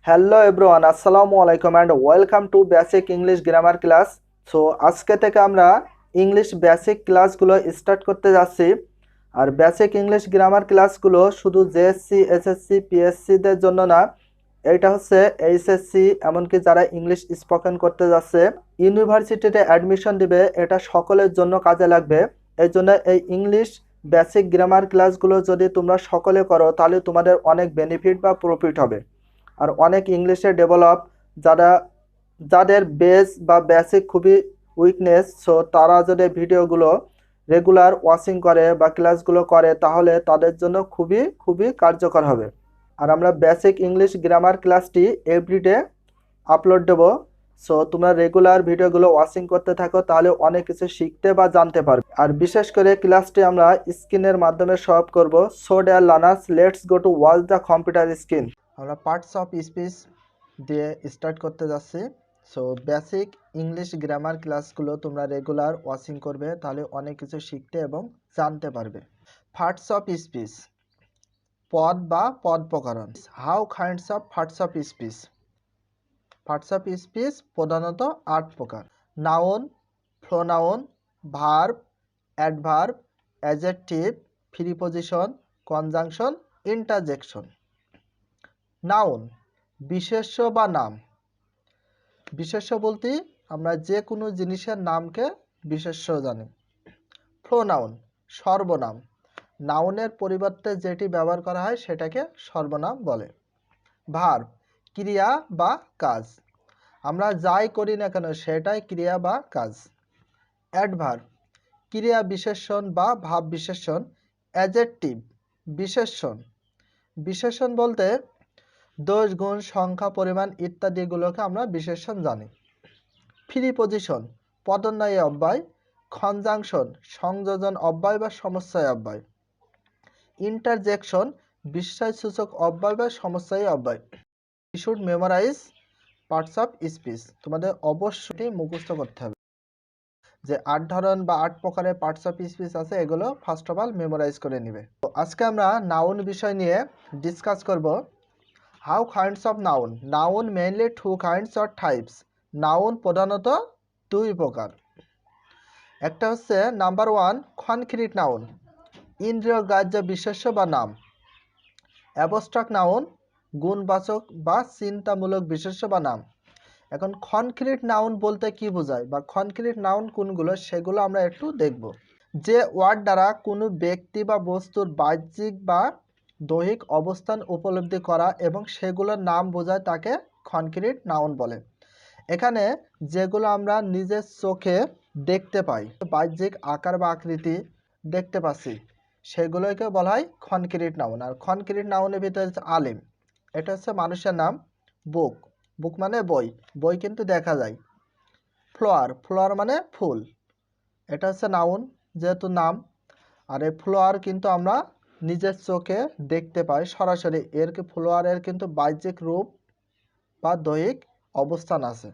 Hello everyone, আসসালামু আলাইকুম and welcome to basic English grammar class. So আজকে থেকে আমরা ইংলিশ বেসিক ক্লাসগুলো স্টার্ট করতে যাচ্ছি। আর বেসিক ইংলিশ গ্রামার ক্লাসগুলো শুধু জেএসসি, এসএসসি, পিএসসিদের জন্য না, এটা হচ্ছে এইচএসসি, এমনকি যারা ইংলিশ স্পোকেন করতে যাচ্ছে, ইউনিভার্সিটিতে অ্যাডমিশন দিবে, এটা সকলের জন্য কাজে লাগবে। এই জন্য এই ইংলিশ বেসিক গ্রামার ক্লাসগুলো যদি তোমরা সকলে করো তাহলে তোমাদের অনেক বেনিফিট বা প্রফিট হবে। আর অনেক ইংলিশে ডেভেলপ, যারা যাদের বেস বা বেসিক খুবই উইকনেস, সো তারা যদি ভিডিওগুলো রেগুলার ওয়াচিং করে বা ক্লাসগুলো করে তাহলে তাদের জন্য খুবই খুবই কার্যকর হবে। আর আমরা বেসিক ইংলিশ গ্রামার ক্লাসটি এভরিডে আপলোড দেবো। সো তোমরা রেগুলার ভিডিওগুলো ওয়াচিং করতে থাকো, তাহলে অনেক কিছু শিখতে বা জানতে পারবে। আর বিশেষ করে ক্লাসটি আমরা স্ক্রিনের মাধ্যমে সলভ করব। So dear learners, let's go to watch the computer screen. আমরা পার্টস অফ স্পিচ দিয়ে স্টার্ট করতে যাচ্ছি। সো বেসিক ইংলিশ গ্রামার ক্লাসগুলো তোমরা রেগুলার ওয়াচিং করবে, তাহলে অনেক কিছু শিখতে এবং জানতে পারবে। পার্টস অফ স্পিচ, পদ বা পদ প্রকরণ। How kinds of parts of speech. Parts of speech প্রধানত 8 প্রকার: noun, pronoun, verb, adverb, adjective, preposition, conjunction, interjection. Noun, বিশেষ্য বা নাম। বিশেষ্য বলতে আমরা যে কোনো জিনিসের নামকে বিশেষ্য জানি। প্রোনাউন, সর্বনাম। নাউনের পরিবর্তে যেটি ব্যবহার করা হয় সেটাকে সর্বনাম বলে। ভার্ব, ক্রিয়া বা কাজ। আমরা যাই করি না কেন সেটাই ক্রিয়া বা কাজ। অ্যাডভার্ব, ক্রিয়া বিশেষণ বা ভাব বিশেষণ। অ্যাডজেক্টিভ, বিশেষণ। বিশেষণ বলতে দোষ, গুণ, সংখ্যা, পরিমাণ ইত্যাদিগুলোকে আমরা বিশেষণ জানি। প্রিপজিশন, পদোন্নয়ী অব্যয়। কনজাংশন, সংযোজন অব্যয় বা সমস্যায় অব্যয়। ইন্টারজেকশন, বিস্ময়সূচক অব্যয় বা সমস্যায়ী অব্যয়। You should memorize parts of speech. তোমাদের অবশ্যই মুখস্থ করতে হবে যে 8 ধরন বা 8 প্রকারের পার্টস অফ স্পিচ আছে, এগুলো ফার্স্ট অফ অল মেমোরাইজ করে নিবে। তো আজকে আমরা নাউন বিষয় নিয়ে ডিসকাস করব। How kinds of noun. Noun mainly 2 kinds or types. Noun প্রধানত 2 প্রকার। একটা হচ্ছে নাম্বার 1 কনক্রিট নাউন, ইন্দ্রিয় গ্রাহ্য বিশেষ্য বা নাম। অ্যাবস্ট্রাক্ট নাউন, গুণবাচক বা চিন্তামূলক বিশেষ্য বা নাম। এখন কনক্রিট নাউন বলতে কি বোঝায় বা কনক্রিট নাউন কোনগুলো সেগুলো আমরা একটু দেখব। যে ওয়ার্ড দ্বারা কোনো ব্যক্তি বা বস্তুর বাহ্যিক বা দৈহিক অবস্থান উপলব্ধি করা এবং সেগুলোর নাম বোঝায় তাকে কনক্রিট নাউন বলে। এখানে যেগুলো আমরা নিজের চোখে দেখতে পাই, বাহ্যিক আকার বা আকৃতি দেখতে পাচ্ছি, সেগুলোকে বলা হয় কনক্রিট নাউন। আর কনক্রিট নাউনের ভিতরে হচ্ছে আলিম, এটা হচ্ছে মানুষের নাম। বুক, বুক মানে বই, বই কিন্তু দেখা যায়। ফ্লোয়ার, ফ্লোয়ার মানে ফুল, এটা হচ্ছে নাউন যেহেতু নাম। আর এই ফ্লোয়ার কিন্তু আমরা নিজের চোখে দেখতে পাই সরাসরি, এর ফ্লোয়ারের কিন্তু বাহ্যিক রূপ বা দৈহিক অবস্থান আছে।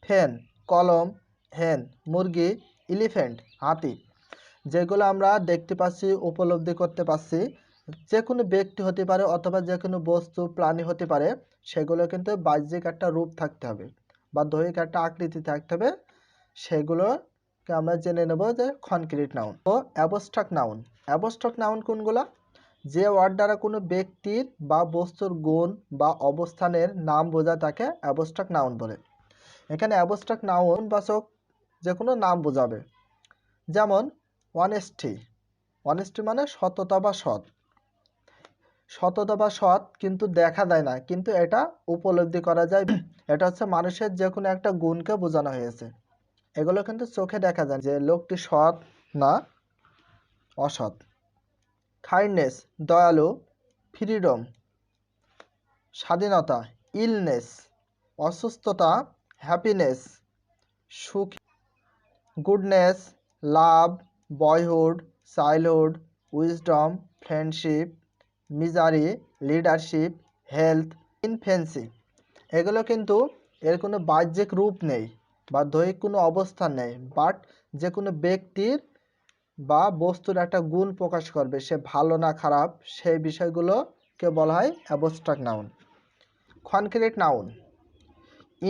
ফ্যান, কলম, হেন, মুরগি, এলিফ্যান্ট, হাতি, যেগুলো আমরা দেখতে পাচ্ছি, উপলব্ধি করতে পাচ্ছি, যে কোনো ব্যক্তি হতে পারে অথবা যে কোনো বস্তু প্রাণী হতে পারে, সেগুলো কিন্তু বাহ্যিক একটা রূপ থাকতে হবে বা দৈহিক একটা আকৃতি থাকতে হবে, সেগুলোকে আমরা জেনে নেব যে কনক্রিট নাউন। ও অ্যাবস্ট্রাক্ট নাউন। অ্যাবস্ট্রাক্ট নাউন কোনগুলো? যে ওয়ার্ড দ্বারা কোনো ব্যক্তির বা বস্তুর গুণ বা অবস্থানের নাম বোঝায় তাকে অ্যাবস্ট্রাক্ট নাউন বলে। এখানে অ্যাবস্ট্রাক্ট নাউন বাচক যে কোনো নাম বোঝাবে। যেমন অনেস্টি, অনেস্টি মানে সততা বা সৎ। সততা বা সৎ কিন্তু দেখা যায় না, কিন্তু এটা উপলব্ধি করা যায়। এটা হচ্ছে মানুষের যে কোনো একটা গুণকে বোঝানো হয়েছে, এগুলো কিন্তু চোখে দেখা যায় যে লোকটি সৎ না অসৎ। কাইন্ডনেস, দয়ালু। ফ্রিডম, স্বাধীনতা। ইলনেস, অসুস্থতা। হ্যাপিনেস, সুখ। Goodness, love, boyhood, childhood, wisdom, friendship, misery, leadership, health, infancy. এগুলো কিন্তু এর কোনো বাহ্যিক রূপ নেই বা দৈহিক কোনো অবস্থান নেই, বাট যে কোনো ব্যক্তির বা বস্তুর একটা গুণ প্রকাশ করবে, সে ভালো না খারাপ, সেই বিষয়গুলোকে বলা হয় অ্যাবস্ট্রাক্ট নাউন। কনক্রিট নাউন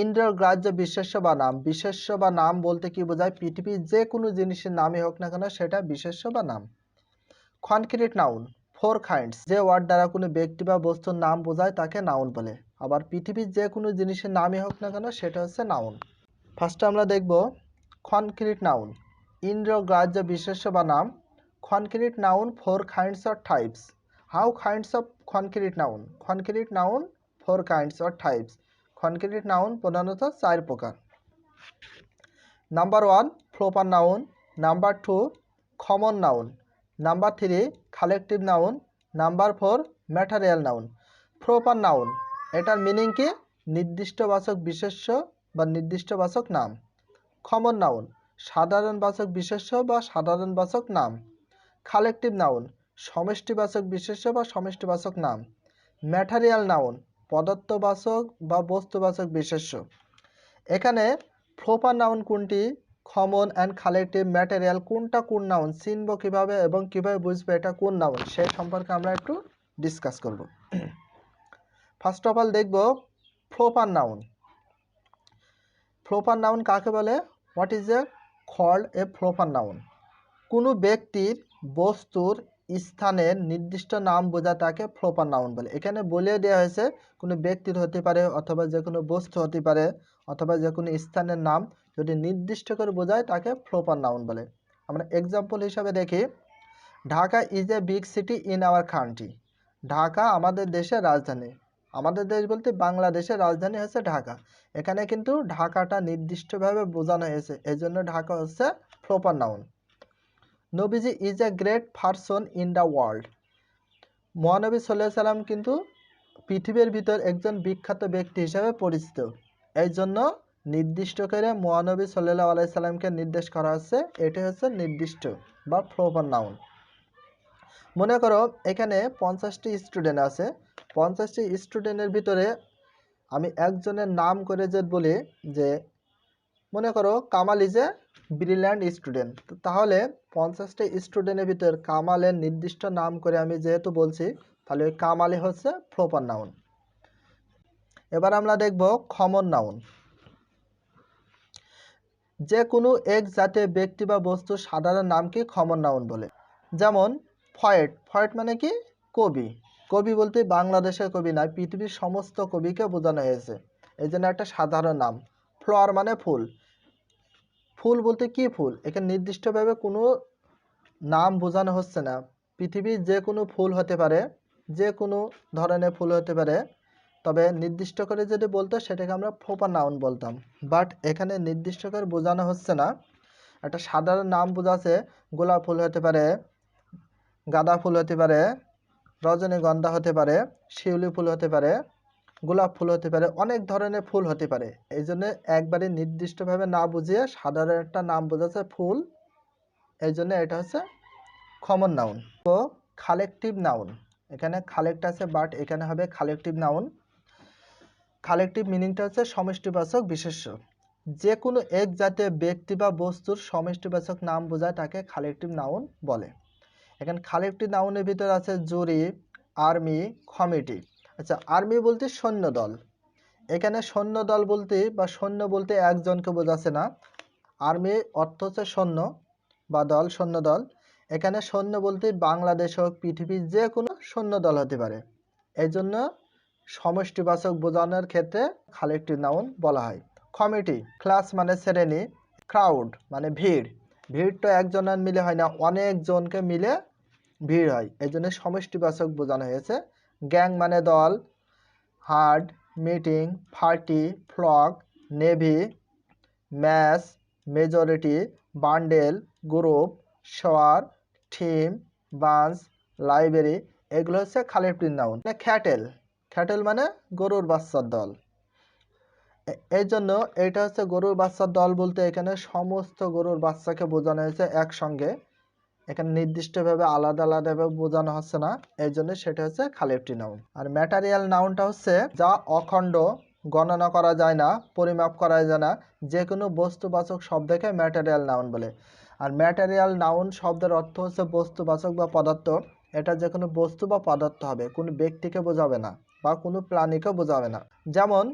ইন্দ্রগ্রাহ্য বিশেষ্য বা নাম। বিশেষ্য বা নাম বলতে কি বোঝায়? পৃথিবীর যে কোনো জিনিসের নামই হোক না কেন সেটা বিশেষ্য বা নাম। কনক্রিট নাউন ফোর কাইন্ডস, যে ওয়ার্ড দ্বারা কোনো ব্যক্তি বা বস্তুর নাম বোঝায় তাকে নাউন বলে। আবার পৃথিবীর যে কোনো জিনিসের নামই হোক না কেন সেটা হচ্ছে নাউন। ফার্স্টে আমরা দেখব কনক্রিট নাউন ইন্দ্রগ্রাহ্য বিশেষ্য বা নাম। Concrete noun four kinds or types. How kinds of concrete noun? Concrete noun four kinds or types. Concrete noun প্রধানত 4 প্রকার। Number 1 proper noun, number 2 common noun, number 3 collective noun, number 4 material noun. Proper noun এটার meaning কি? নির্দিষ্টবাচক বিশেষ্য বা নির্দিষ্টবাচক নাম। Common noun সাধারণবাচক বিশেষ্য বা সাধারণবাচক নাম। কালেকটিভ নাউন সমষ্টিবাচক বিশেষ্য বা সমষ্টিবাচক নাম। ম্যাটেরিয়াল নাউন পদার্থবাচক বা বস্তুবাচক বিশেষ্য। এখানে প্রপার নাউন কোনটি, কমন অ্যান্ড কালেকটিভ, ম্যাটেরিয়াল কোনটা কোন নাউন, চিনব কিভাবে এবং কিভাবে বুঝবো এটা কোন নাউন সে সম্পর্কে আমরা একটু ডিসকাস করব। ফার্স্ট অফ অল দেখব প্রপার নাউন। প্রপার নাউন কাকে বলে? What is a called a proper noun? কোনো ব্যক্তির বস্তুর স্থানের নির্দিষ্ট নাম বোঝা তাকে প্রপার নাউন বলে। এখানে বলে দেওয়া হয়েছে কোনো ব্যক্তির হতে পারে অথবা যে কোনো বস্তু হতে পারে অথবা যে কোনো স্থানের নাম যদি নির্দিষ্ট করে বোঝায় তাকে প্রপার নাউন বলে। আমরা এক্সাম্পল হিসাবে দেখি, Dhaka is a big city in our country. Dhaka আমাদের দেশের রাজধানী। আমাদের দেশ বলতে বাংলাদেশের রাজধানী হচ্ছে ঢাকা। এখানে কিন্তু ঢাকাটা নির্দিষ্টভাবে বোঝানো হয়েছে, এই জন্য ঢাকা হচ্ছে প্রপার নাউন। নবীজি is a great person in the world. মহানবী সাল্লাল্লাহু আলাইহি সাল্লাম কিন্তু পৃথিবীর ভিতর একজন বিখ্যাত ব্যক্তি হিসেবে পরিচিত, এই জন্য নির্দিষ্ট করে মহানবী সাল্লাল্লাহু আলাইহি সাল্লামকে নির্দেশ করা হচ্ছে, এটি হচ্ছে নির্দিষ্ট বা প্রপার নাউন। মনে করো এখানে 50টি স্টুডেন্ট আছে, 50টি স্টুডেন্টের ভিতরে আমি একজনের নাম করে যে বলি যে মনে করো Kamal is a brilliant student, তাহলে 50টি স্টুডেন্টের ভিতর কামালের নির্দিষ্ট নাম করে আমি যেহেতু বলছি তাহলে ওই কামালই হচ্ছে প্রপার নাউন। এবার আমরা দেখব কমন নাউন। যে কোনো এক জাতীয় ব্যক্তি বা বস্তুর সাধারণ নামকে কমন নাউন বলে। যেমন পয়েট, পয়েট মানে কি? কবি। কবি বলতে বাংলাদেশের কবি নয়, পৃথিবীর সমস্ত কবিকে বোঝানো হয়েছে, এই জন্য একটা সাধারণ নাম। ফ্লাওয়ার মানে ফুল। ফুল বলতে কি ফুল? এখানে নির্দিষ্টভাবে কোনো নাম বোঝানো হচ্ছে না, পৃথিবীর যে কোনো ফুল হতে পারে, যে কোনো ধরনের ফুল হতে পারে, তবে নির্দিষ্ট করে যদি বলতো সেটাকে আমরা প্রপার নাউন বলতাম। বাট এখানে নির্দিষ্ট করে বোঝানো হচ্ছে না, একটা সাধারণ নাম বোঝাচ্ছে। গোলাপ ফুল হতে পারে, গাঁদা ফুল হতে পারে, রজনীগন্ধা হতে পারে, শিউলি ফুল হতে পারে, গোলাপ ফুল হতে পারে, অনেক ধরনের ফুল হতে পারে। এই জন্য একবারে নির্দিষ্টভাবে না বুঝিয়ে সাধারণ একটা নাম বোঝাচ্ছে ফুল, এই জন্য এটা হচ্ছে কমন নাউন। তো কালেকটিভ নাউন, এখানে কালেক্ট আছে বাট এখানে হবে কালেকটিভ নাউন। কালেকটিভ মিনিংটা হচ্ছে সমষ্টিবাচক বিশেষ্য। যে কোনো এক জাতীয় ব্যক্তি বা বস্তুর সমষ্টিবাচক নাম বোঝায় তাকে কালেকটিভ নাউন বলে। এখানে কালেকটিভ নাউনের ভিতরে আছে জুরি, আর্মি, কমিটি। আচ্ছা, আর্মি বলতে সৈন্যদল। এখানে সৈন্যদল বলতে বা সৈন্য বলতে একজনকে বোঝাচ্ছে না, আর্মি অর্থ হচ্ছে সৈন্য বা দল, সৈন্যদল। এখানে সৈন্য বলতে বাংলাদেশ হোক পৃথিবীর যে কোনো সৈন্যদল হতে পারে, এই জন্য সমষ্টিবাচক বোঝানোর ক্ষেত্রে কালেকটিভ নাউন বলা হয়। কমিটি, ক্লাস মানে শ্রেণী, ক্রাউড মানে ভিড়। ভিড় তো একজনের মিলে হয় না, অনেক জনকে মিলে ভিড় হয়, এই জন্য সমষ্টিবাচক বোঝানো হয়েছে। গ্যাং মানে দল, herd, meeting, party, flock, navy, mass, majority, bundle, group, shower, team, bunch, library, এগুলো হচ্ছে কালেকটিভ নাউন। ক্যাটেল, ক্যাটেল মানে গরুর বাচ্চার দল, এই জন্য এটা হচ্ছে গরুর বাচ্চার দল বলতে এখানে সমস্ত গরুর বাচ্চাকে বোঝানো হয়েছে একসঙ্গে, এখানে নির্দিষ্টভাবে আলাদা আলাদাভাবে বোঝানো হচ্ছে না, এই জন্য সেটা হচ্ছে কালেকটিভ নাউন। আর ম্যাটেরিয়াল নাউনটা হচ্ছে যা অখণ্ড, গণনা করা যায় না, পরিমাপ করা যায় না, যে কোনো বস্তুবাচক শব্দকে ম্যাটেরিয়াল নাউন বলে। আর ম্যাটেরিয়াল নাউন শব্দের অর্থ হচ্ছে বস্তুবাচক বা পদার্থ। এটা যে কোনো বস্তু বা পদার্থ হবে, কোনো ব্যক্তিকে বোঝাবে না বা কোনো প্রাণীকে বোঝাবে না। যেমন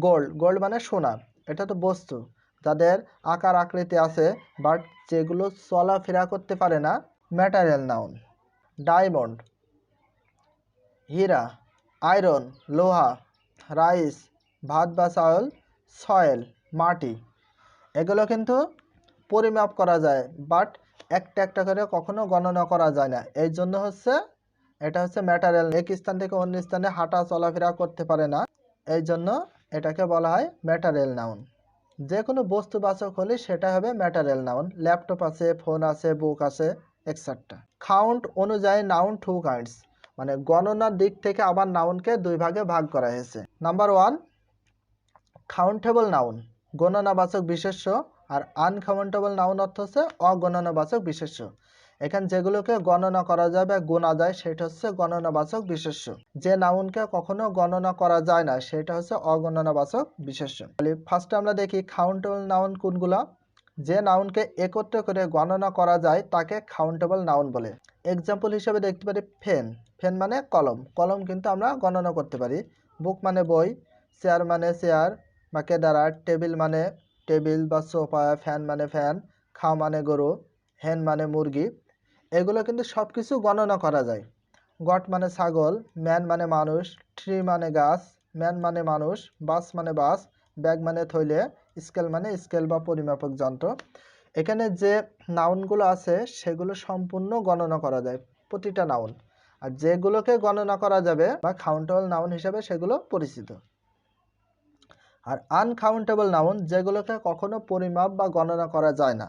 গোল্ড, গোল্ড মানে সোনা, এটা তো বস্তু যাদের আকার আকৃতি আছে বাট যেগুলো চলাফেরা করতে পারে না, ম্যাটেরিয়াল নাউন। ডায়মন্ড, হীরা, আয়রন, লোহা, রাইস, ভাত বা চাউল, সয়েল, মাটি, এগুলো কিন্তু পরিমাপ করা যায় বাট একটা একটা করে কখনো গণনা করা যায় না। এই জন্য এটা হচ্ছে ম্যাটেরিয়াল। এক স্থান থেকে অন্য স্থানে হাঁটা চলাফেরা করতে পারে না, এই জন্য এটাকে বলা হয় ম্যাটেরিয়াল নাউন। যে কোনো বস্তুবাচক হলে সেটা হবে ম্যাটেরিয়াল নাউন। ল্যাপটপ আছে, ফোন আছে, বুক আছে, এক্সেট্রা। কাউন্ট অনুযায়ী নাউন টু কাইন্ডস, মানে গণনার দিক থেকে আবার নাউনকে দুই ভাগে ভাগ করা হয়েছে। নাম্বার 1 কাউন্টেবল নাউন, গণনাবাচক বিশেষ্য, আর আনকাউন্টেবল নাউন অর্থ হচ্ছে অগণনাবাচক বিশেষ্য। এখানে যেগুলোকে গণনা করা যায় বা গোনা যায় সেটা হচ্ছে গণনাবাচক বিশেষ্য। যে নাউনকে কখনো গণনা করা যায় না সেটা হচ্ছে অগণনাবাচক বিশেষ্য। ফার্স্টে আমরা দেখি কাউন্টেবল নাউন কোনগুলা। যে নাউনকে একত্র করে গণনা করা যায় তাকে কাউন্টেবল নাউন বলে। এক্সাম্পল হিসেবে দেখতে পারি ফেন, ফেন মানে কলম, কলম কিন্তু আমরা গণনা করতে পারি। বুক মানে বই, চেয়ার মানে চেয়ার বা কেদারা, টেবিল মানে টেবিল বা সোফা, ফ্যান মানে ফ্যান, খাও মানে গরু, হেন মানে মুরগি, এগুলো কিন্তু সব কিছু গণনা করা যায়। গট মানে ছাগল, ম্যান মানে মানুষ, ট্রি মানে গাছ, ম্যান মানে মানুষ, বাস মানে বাস, ব্যাগ মানে থইলে, স্কেল মানে স্কেল বা পরিমাপক যন্ত্র। এখানে যে নাউনগুলো আছে সেগুলো সম্পূর্ণ গণনা করা যায়, প্রতিটা নাউন। আর যেগুলোকে গণনা করা যাবে বা কাউন্টেবল নাউন হিসেবে সেগুলো পরিচিত। আর আনকাউন্টেবল নাউন যেগুলোকে কখনো পরিমাপ বা গণনা করা যায় না।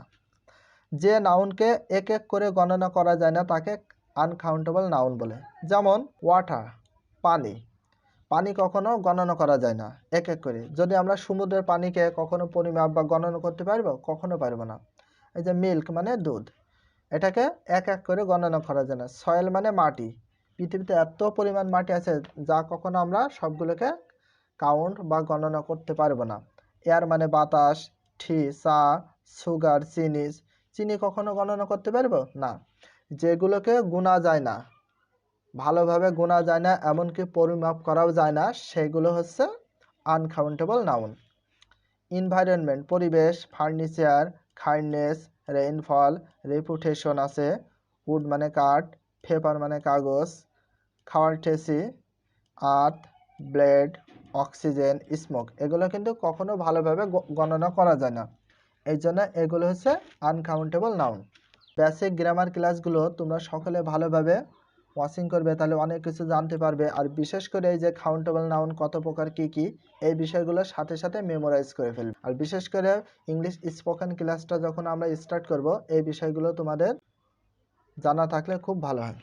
যে নাউনকে এক এক করে গণনা করা যায় না তাকে আনকাউন্টেবল নাউন বলে। যেমন ওয়াটার, পানি, পানি কখনো গণনা করা যায় না এক এক করে। যদি আমরা সমুদ্রের পানিকে কখনো পরিমাপ বা গণনা করতে পারবো? কখনো পারবো না। এই যে মিল্ক মানে দুধ, এটাকে এক এক করে গণনা করা যায় না। সয়েল মানে মাটি, পৃথিবীতে এত পরিমাণ মাটি আছে যা কখনো আমরা সবগুলোকে কাউন্ট বা গণনা করতে পারবো না। এয়ার মানে বাতাস, টি, চা, সুগার, চিনি, চিনি কখনো গণনা করতে পারবো না। যেগুলোকে গোনা যায় না, ভালোভাবে গোনা যায় না, এমনকি পরিমাপ করাও যায় না, সেগুলো হচ্ছে আনকাউন্টেবল নাউন। এনভায়রনমেন্ট পরিবেশ, ফার্নিচার, কাইন্ডনেস, রেইনফল, রেপুটেশন আছে, উড মানে কাঠ, পেপার মানে কাগজ, খাওয়ার টেসি, আর্থ, ব্লেড, অক্সিজেন, স্মোক, এগুলো কিন্তু কখনো ভালোভাবে গণনা করা যায় না, এই জন্য এগুলো হচ্ছে আনকাউন্টেবল নাউন। বেসিক গ্রামার ক্লাসগুলো তোমরা সকলে ভালোভাবে ওয়াচিং করবে, তাহলে অনেক কিছু জানতে পারবে। আর বিশেষ করে এই যে কাউন্টেবল নাউন কত প্রকার কি কি, এই বিষয়গুলোর সাথে সাথে মেমোরাইজ করে ফেলবে। আর বিশেষ করে ইংলিশ স্পোকেন ক্লাসটা যখন আমরা স্টার্ট করব এই বিষয়গুলো তোমাদের জানা থাকলে খুব ভালো হয়।